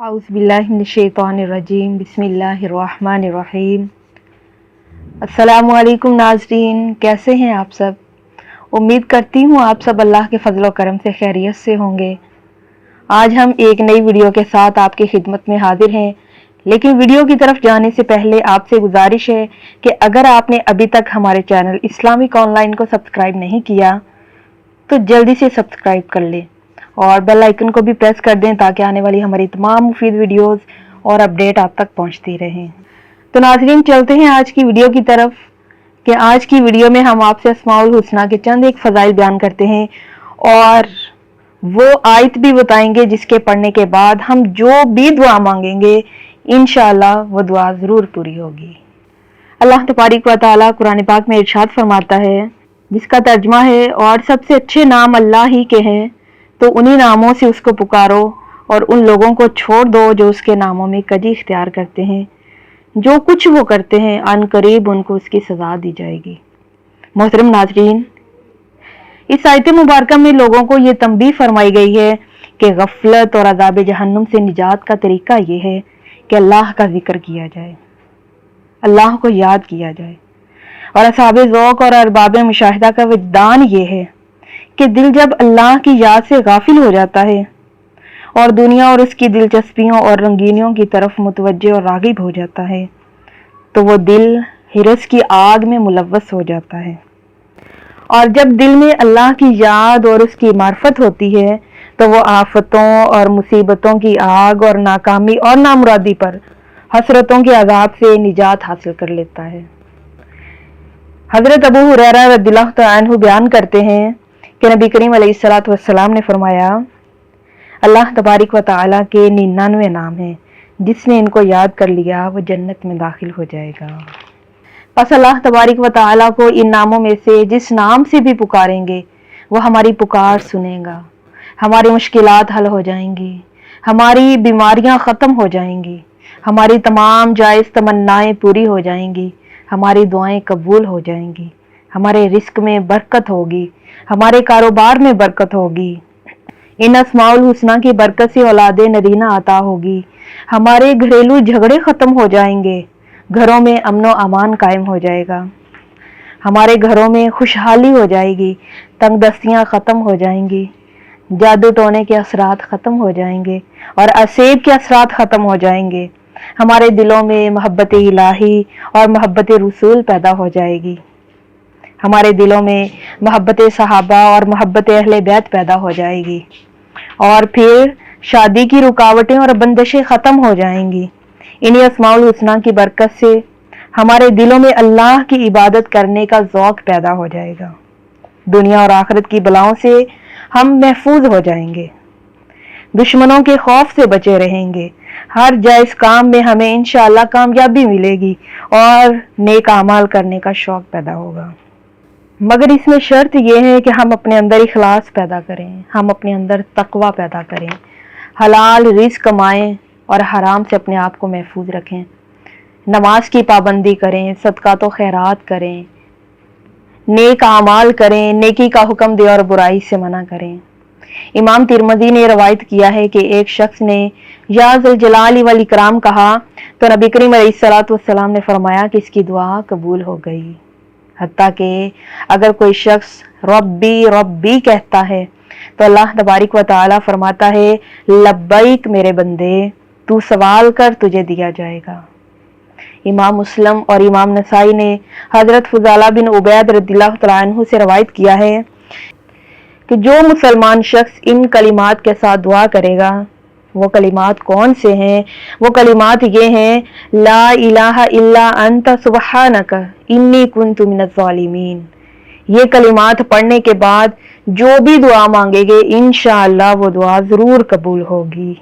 औज़ु बिल्लाहि मिनश्शैतानिर्रजीम बिस्मिल्लाहिर्रहमानिर्रहीम। अस्सलामु अलैकुम नाज़रीन, कैसे हैं आप सब। उम्मीद करती हूँ आप सब अल्लाह के फजल व करम से खैरियत से होंगे। आज हम एक नई वीडियो के साथ आपकी खिदमत में हाजिर हैं, लेकिन वीडियो की तरफ जाने से पहले आपसे गुजारिश है कि अगर आपने अभी तक हमारे चैनल इस्लामिक ऑनलाइन को सब्सक्राइब नहीं किया तो जल्दी से सब्सक्राइब कर लें और बेल आइकन को भी प्रेस कर दें ताकि आने वाली हमारी तमाम मुफीद वीडियोस और अपडेट आप तक पहुंचती रहें। तो नाज़रीन, चलते हैं आज की वीडियो की तरफ कि आज की वीडियो में हम आपसे अस्माउल हुस्ना के चंद एक फ़ज़ाइल बयान करते हैं और वो आयत भी बताएंगे जिसके पढ़ने के बाद हम जो भी दुआ मांगेंगे इंशाअल्लाह वो दुआ ज़रूर पूरी होगी। अल्लाह तबारक व तआला कुरान पाक में इरशाद फरमाता है, जिसका तर्जमा है, और सबसे अच्छे नाम अल्लाह ही के हैं तो उन्हीं नामों से उसको पुकारो और उन लोगों को छोड़ दो जो उसके नामों में कजी इख्तियार करते हैं। जो कुछ वो करते हैं अन करीब उनको उसकी सज़ा दी जाएगी। मोहतरम नाज़रीन, इस आयत मुबारका में लोगों को ये तंबीह फरमाई गई है कि गफलत और अज़ाब जहन्नुम से निजात का तरीका ये है कि अल्लाह का जिक्र किया जाए, अल्लाह को याद किया जाए। और असहाबे ज़ौक़ और अरबाब मुशाहिदा का विजदान ये है कि दिल जब अल्लाह की याद से गाफिल हो जाता है और दुनिया और उसकी दिलचस्पियों और रंगीनियों की तरफ मुतवज्जे और रागिब हो जाता है तो वो दिल हिरस की आग में मुलव्वस हो जाता है। और जब दिल में अल्लाह की याद और उसकी मार्फत होती है तो वो आफतों और मुसीबतों की आग और नाकामी और नामुरादी पर हसरतों के अज़ाब से निजात हासिल कर लेता है। हज़रत अबू हुरैरा रज़ियल्लाहु तआला अन्हु बयान करते हैं कि नबी करीम अलैहिस्सलातु वस्सलाम ने फरमाया, अल्लाह तबारक व तआला के 99 नाम हैं, जिसने इनको याद कर लिया वो जन्नत में दाखिल हो जाएगा। बस अल्लाह तबारक व तआला को इन नामों में से जिस नाम से भी पुकारेंगे वो हमारी पुकार सुनेगा, हमारी मुश्किलात हल हो जाएंगी, हमारी बीमारियां ख़त्म हो जाएंगी, हमारी तमाम जायज़ तमन्नाएं पूरी हो जाएंगी, हमारी दुआएं कबूल हो जाएंगी, हमारे रिस्क में बरकत होगी, हमारे कारोबार में बरकत होगी, इन अस्माउल हुस्ना की बरकत से औलादे नरीना अता होगी, हमारे घरेलू झगड़े ख़त्म हो जाएंगे, घरों में अमन व अमान कायम हो जाएगा, हमारे घरों में खुशहाली हो जाएगी, तंगदस्तियाँ ख़त्म हो जाएंगी, जादू टोने के असरात ख़त्म हो जाएंगे और असेब के असरात ख़त्म हो जाएंगे, हमारे दिलों में मोहब्बत इलाही और मोहब्बत रसूल पैदा हो जाएगी, हमारे दिलों में मोहब्बत सहाबा और मोहब्बत अहले बैत पैदा हो जाएगी और फिर शादी की रुकावटें और बंदिशें ख़त्म हो जाएंगी। इन्हीं अस्माउल हुस्ना की बरकत से हमारे दिलों में अल्लाह की इबादत करने का ज़ौक़ पैदा हो जाएगा। दुनिया और आखिरत की बलाओं से हम महफूज हो जाएंगे, दुश्मनों के खौफ से बचे रहेंगे, हर जायज़ काम में हमें इंशाअल्लाह कामयाबी मिलेगी और नेक अमाल करने का शौक़ पैदा होगा। मगर इसमें शर्त यह है कि हम अपने अंदर इखलास पैदा करें, हम अपने अंदर तकवा पैदा करें, हलाल रिज़्क़ कमाएं और हराम से अपने आप को महफूज रखें, नमाज की पाबंदी करें, सदका तो खैरात करें, नेक अमाल करें, नेकी का हुक्म दे और बुराई से मना करें। इमाम तिरमिज़ी ने रवायत किया है कि एक शख्स ने या ज़ुल जलाली वल इकराम कहा तो नबी करीम अलैहिस्सलातु वस्सलाम ने फरमाया कि इसकी दुआ कबूल हो गई। हत्ता कि अगर कोई शख्स रब्बी रब्बी कहता है तो अल्लाह तबारक व तआला फरमाता है, लब्बैक मेरे बंदे, तू सवाल कर तुझे दिया जाएगा। इमाम मुस्लिम और इमाम नसाई ने हज़रत फुज़ाला बिन उबैद रज़ियल्लाहु तआला अन्हु से रवायत किया है कि जो मुसलमान शख्स इन कलिमात के साथ दुआ करेगा, वो कलिमात कौन से हैं? वो कलिमात ये हैं, ला इलाहा इल्ला अंता सुब्हानक इन्नी कुन्तु मिनज़ ज़ालिमीन। ये कलिमात पढ़ने के बाद जो भी दुआ मांगेंगे इंशाअल्लाह वो दुआ ज़रूर कबूल होगी।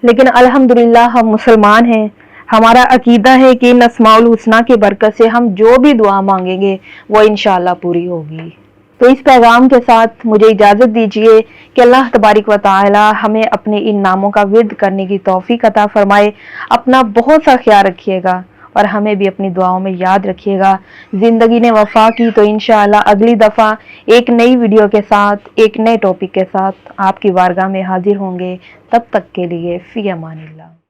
लेकिन अल्हम्दुलिल्लाह हम मुसलमान हैं, हमारा अकीदा है कि इन अस्माउल हुस्ना की बरकत से हम जो भी दुआ मांगेंगे वो इंशाअल्लाह पूरी होगी। तो इस पैगाम के साथ मुझे इजाज़त दीजिए कि अल्लाह तबारक व तआला हमें अपने इन नामों का विर्द करने की तौफीक अता फरमाए। अपना बहुत सा ख्याल रखिएगा اور ہمیں بھی اپنی دعاؤں میں یاد رکھیے گا۔ زندگی نے وفا کی تو انشاءاللہ اگلی دفعہ ایک نئی ویڈیو کے ساتھ، ایک نئے ٹاپک کے ساتھ آپ کی بارگاہ میں حاضر ہوں گے۔ تب تک کے لیے فی امان اللہ۔